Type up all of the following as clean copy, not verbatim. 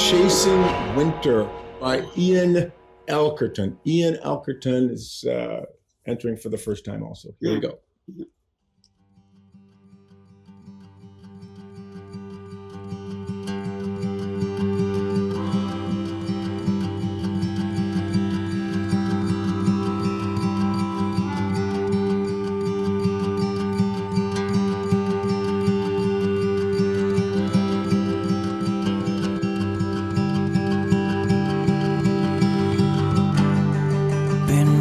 Chasing Winter by Ian Elkerton. Ian Elkerton is entering for the first time also. Here we go.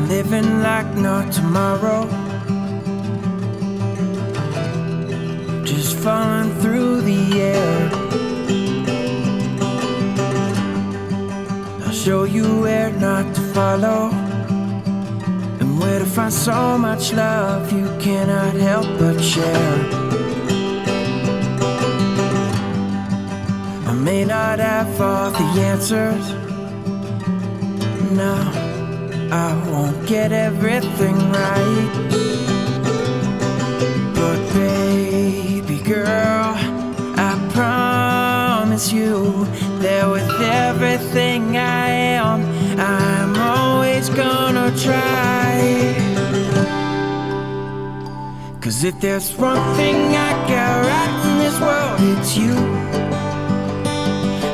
Living like no tomorrow, just falling through the air. I'll show you where not to follow, and where to find so much love you cannot help but share. I may not have all the answers, no, I won't get everything right, but baby girl, I promise you that with everything I am, I'm always gonna try. 'Cause if there's one thing I got right in this world, it's you.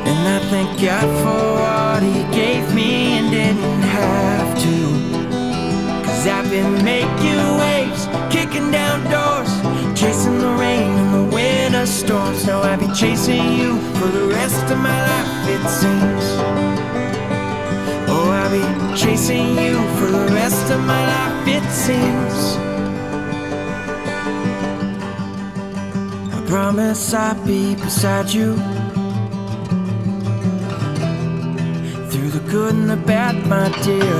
And I thank God for what He gave me and didn't have to. 'Cause I've been making waves, kicking down doors, chasing the rain and the winter storms. Now I'll be chasing you for the rest of my life, it seems. Oh, I'll be chasing you for the rest of my life, it seems. I promise I'll be beside you, the good and the bad, my dear.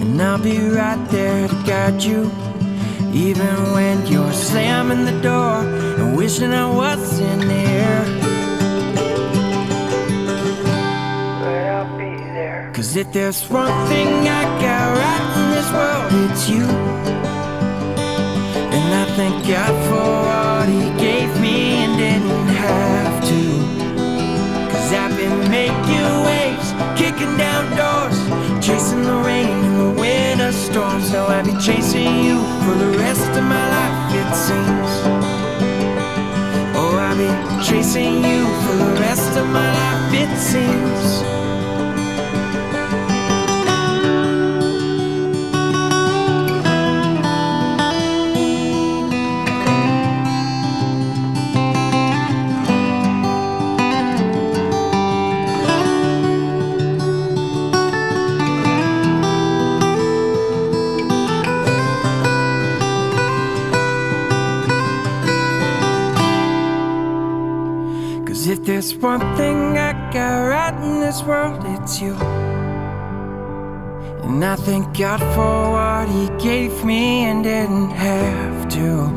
And I'll be right there to guide you, even when you're slamming the door and wishing I wasn't here. But I'll be there. 'Cause if there's one thing I got right in this world, it's you. And I thank God for what He gave me and didn't have to. I've been making waves, kicking down doors, chasing the rain and the winter storms. Now I'll be chasing you for the rest of my life, it seems. Oh, I'll be chasing you for the rest of my life, it seems. If there's one thing I got right in this world, it's you. And I thank God for what He gave me and didn't have to.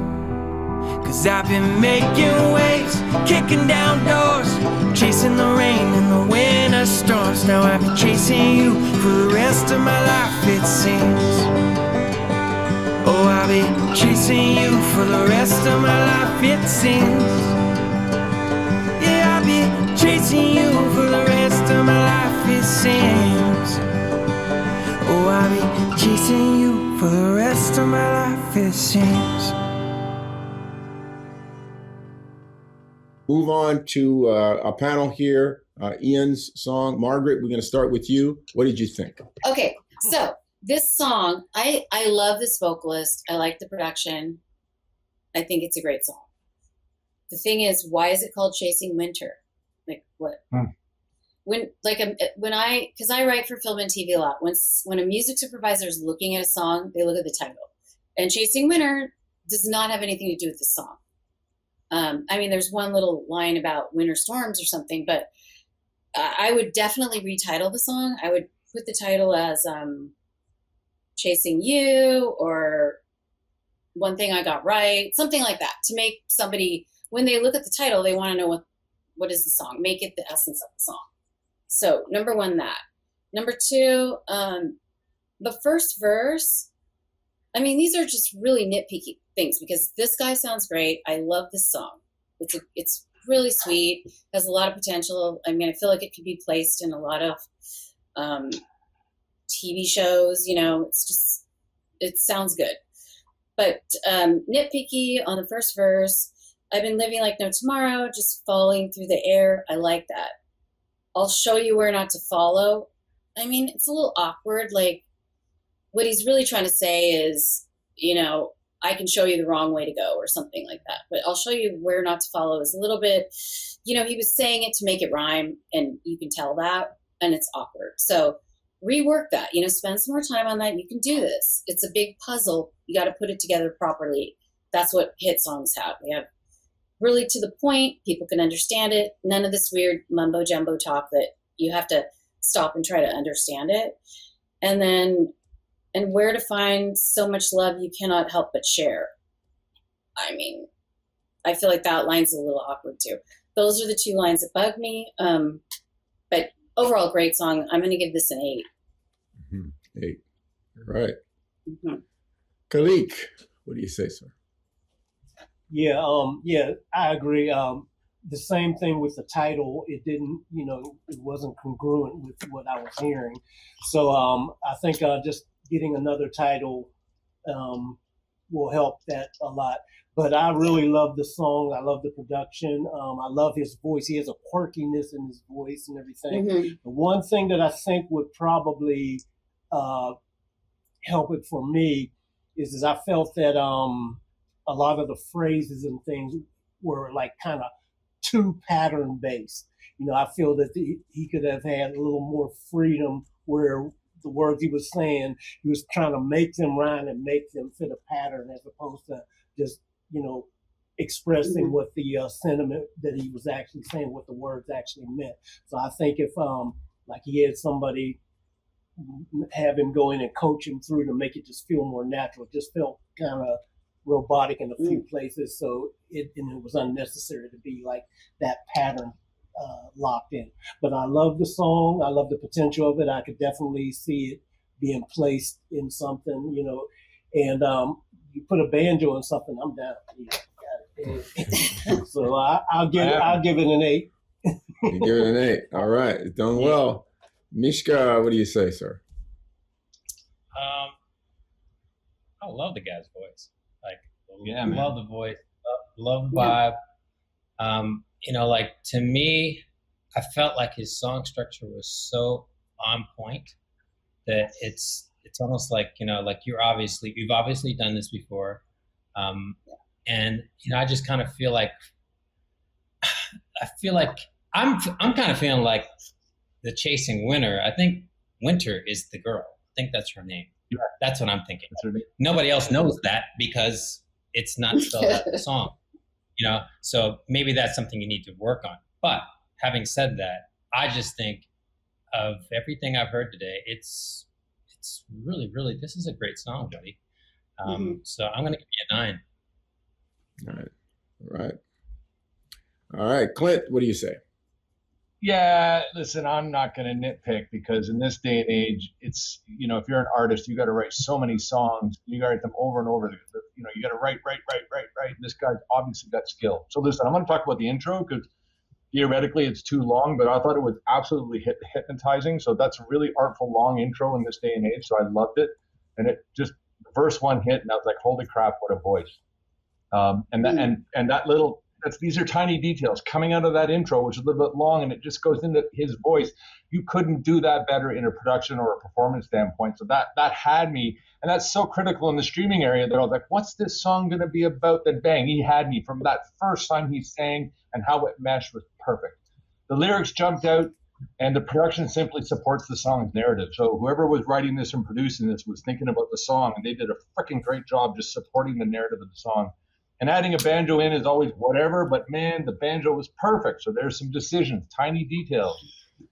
'Cause I've been making waves, kicking down doors, chasing the rain and the winter storms. Now I'll be chasing you for the rest of my life, it seems. Oh, I'll be chasing you for the rest of my life, it seems. Chasing you for the rest of my life, it seems. Oh, I'll be chasing you for the rest of my life, it seems. Move on to a panel here. Ian's song. Margaret, we're going to start with you. What did you think? Okay, so this song, I love this vocalist. I like the production. I think it's a great song. The thing is, why is it called Chasing Winter? Like what? Because I write for film and TV a lot. When a music supervisor is looking at a song, they look at the title. And Chasing Winter does not have anything to do with the song. I mean, there's one little line about winter storms or something, but I would definitely retitle the song. I would put the title as Chasing You, or One Thing I Got Right, something like that, to make somebody, when they look at the title, they want to know what is the song. Make it the essence of the song. So number one, that. Number two, the first verse, I mean, these are just really nitpicky things because this guy sounds great. I love this song. It's really sweet, has a lot of potential. I mean, I feel like it could be placed in a lot of TV shows, it sounds good. But nitpicky on the first verse, I've been living like no tomorrow, just falling through the air. I like that. I'll show you where not to follow. I mean, it's a little awkward. Like, what he's really trying to say is, I can show you the wrong way to go or something like that. But I'll show you where not to follow is a little bit, he was saying it to make it rhyme, and you can tell that, and it's awkward. So rework that, spend some more time on that. You can do this. It's a big puzzle. You got to put it together properly. That's what hit songs have. They have really to the point. People can understand it. None of this weird mumbo jumbo talk that you have to stop and try to understand it. And where to find so much love you cannot help but share. I mean, I feel like that line's a little awkward too. Those are the two lines that bug me. But overall, great song. I'm going to give this an 8. 8. All right. Mm-hmm. Khalik, what do you say, sir? Yeah, I agree. The same thing with the title. It didn't, it wasn't congruent with what I was hearing. So I think just getting another title will help that a lot. But I really love the song. I love the production. I love his voice. He has a quirkiness in his voice and everything. Mm-hmm. The one thing that I think would probably help it for me is I felt that a lot of the phrases and things were like kind of too pattern based. I feel that he could have had a little more freedom where the words he was saying, he was trying to make them rhyme and make them fit a pattern as opposed to just, expressing what the sentiment that he was actually saying, what the words actually meant. So I think if like he had somebody have him go in and coach him through to make it just feel more natural, it just felt kind of robotic in a few places. So it was unnecessary to be like that pattern locked in. But I love the song. I love the potential of it. I could definitely see it being placed in something, and you put a banjo in something, I'm down. So I'll give it an 8. You give it an 8. All right. It's done well. Mishka, what do you say, sir? I love the guy's voice. Man. Love the voice. Love the vibe. To me, I felt like his song structure was so on point that it's almost like, you've obviously done this before. And I just kind of feel like I'm kind of feeling like the chasing winter. I think Winter is the girl. I think that's her name. Yeah. That's what I'm thinking. That's her name. Nobody else knows that because it's not spelled out in the song. So maybe that's something you need to work on. But having said that, I just think of everything I've heard today, it's really, really, this is a great song, buddy. So I'm going to give you a 9. All right. Clint, what do you say? Yeah, listen, I'm not going to nitpick because in this day and age, it's, if you're an artist, you got to write so many songs. You got to write them over and over. You got to write. This guy's obviously got skill. So listen, I'm going to talk about the intro because theoretically it's too long, but I thought it was absolutely hypnotizing. So that's a really artful, long intro in this day and age. So I loved it. And it just, verse 1 hit and I was like, holy crap, what a voice. These are tiny details coming out of that intro, which is a little bit long, and it just goes into his voice. You couldn't do that better in a production or a performance standpoint. So that had me, and that's so critical in the streaming area that I was like, what's this song going to be about? Then bang, he had me from that first time he sang, and how it meshed was perfect. The lyrics jumped out, and the production simply supports the song's narrative. So whoever was writing this and producing this was thinking about the song, and they did a freaking great job just supporting the narrative of the song. And adding a banjo in is always whatever, but man, the banjo was perfect. So there's some decisions, tiny details.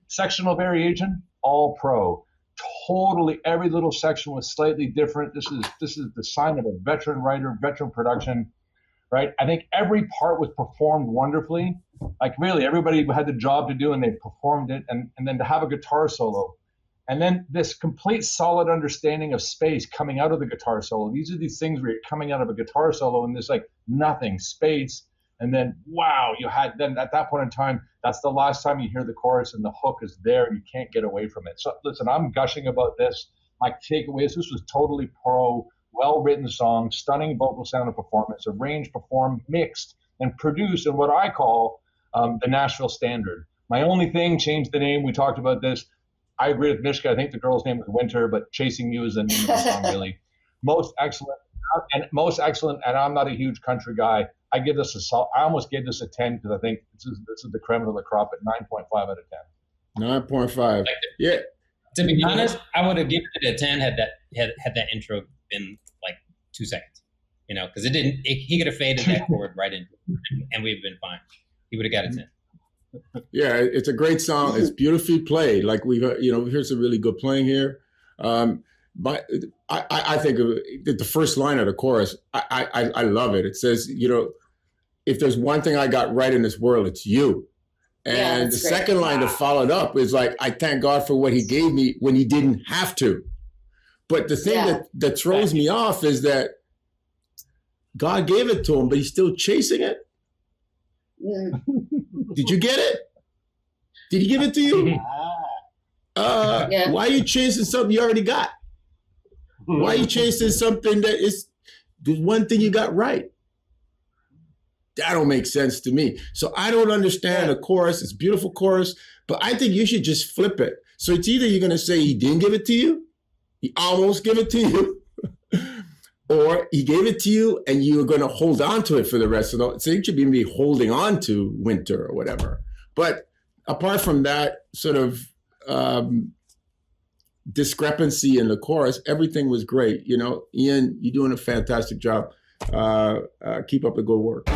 Sectional variation, all pro. Totally, every little section was slightly different. This is the sign of a veteran writer, veteran production, right? I think every part was performed wonderfully. Like really, everybody had the job to do and they performed it. And then to have a guitar solo. And then this complete solid understanding of space coming out of the guitar solo. These are these things where you're coming out of a guitar solo and there's like nothing, space, And then, wow, then at that point in time, that's the last time you hear the chorus and the hook is there and you can't get away from it. So listen, I'm gushing about this. My takeaways, this was totally pro, well-written song, stunning vocal sound and performance, arranged, performed, mixed, and produced in what I call the Nashville standard. My only thing, changed the name. We talked about this. I agree with Mishka. I think the girl's name was Winter, but Chasing You is the name of the song, really. Most excellent. And I'm not a huge country guy. I almost gave this a 10 because I think this is the creme of the crop at 9.5 out of 10. 9.5. Yeah. To be honest, I would have given it a 10 had that intro been like 2 seconds, because he could have faded that chord right in, and we'd been fine. He would have got a 10. Yeah, it's a great song. It's beautifully played. Like we hear some really good playing here. But I think of the first line of the chorus. I love it. It says, if there's one thing I got right in this world, it's you. And the second line that followed up is like, I thank God for what he gave me when he didn't have to. But the thing that throws me off is that God gave it to him, but he's still chasing it. Did you get it? Did he give it to you? Why are you chasing something you already got? Why are you chasing something that is the one thing you got right? That don't make sense to me. So I don't understand the chorus. It's a beautiful chorus, but I think you should just flip it. So it's either you're going to say he didn't give it to you, he almost gave it to you, or he gave it to you and you're going to hold on to it for the rest of the. So you should be holding on to Winter or whatever. But apart from that sort of discrepancy in the chorus, everything was great. Ian, you're doing a fantastic job. Keep up the good work.